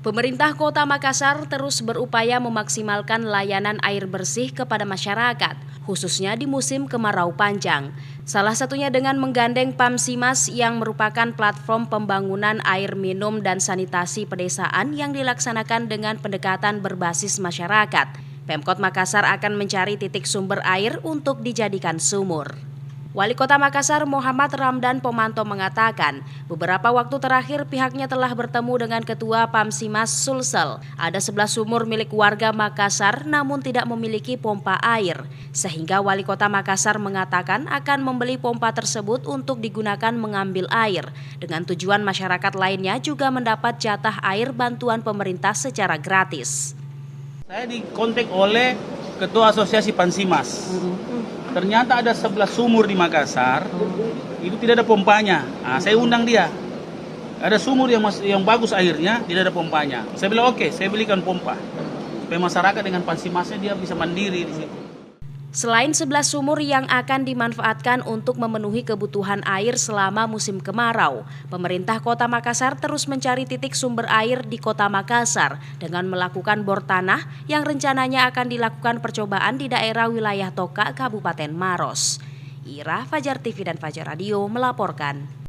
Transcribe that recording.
Pemerintah Kota Makassar terus berupaya memaksimalkan layanan air bersih kepada masyarakat, khususnya di musim kemarau panjang. Salah satunya dengan menggandeng Pamsimas yang merupakan platform pembangunan air minum dan sanitasi pedesaan yang dilaksanakan dengan pendekatan berbasis masyarakat. Pemkot Makassar akan mencari titik sumber air untuk dijadikan sumur. Wali Kota Makassar Muhammad Ramdan Pomanto mengatakan, beberapa waktu terakhir pihaknya telah bertemu dengan Ketua Pamsimas Sulsel. Ada 11 sumur milik warga Makassar namun tidak memiliki pompa air. Sehingga Wali Kota Makassar mengatakan akan membeli pompa tersebut untuk digunakan mengambil air. Dengan tujuan masyarakat lainnya juga mendapat jatah air bantuan pemerintah secara gratis. Saya dikontak oleh Ketua Asosiasi Pamsimas. Ternyata ada 11 sumur di Makassar, itu tidak ada pompanya. Saya undang dia. Ada sumur yang bagus airnya, tidak ada pompanya. Saya bilang oke, saya belikan pompa. Supaya masyarakat dengan Pamsimasnya dia bisa mandiri di situ. Selain 11 sumur yang akan dimanfaatkan untuk memenuhi kebutuhan air selama musim kemarau, pemerintah Kota Makassar terus mencari titik sumber air di Kota Makassar dengan melakukan bor tanah yang rencananya akan dilakukan percobaan di daerah wilayah Toka, Kabupaten Maros. Ira, Fajar TV dan Fajar Radio melaporkan.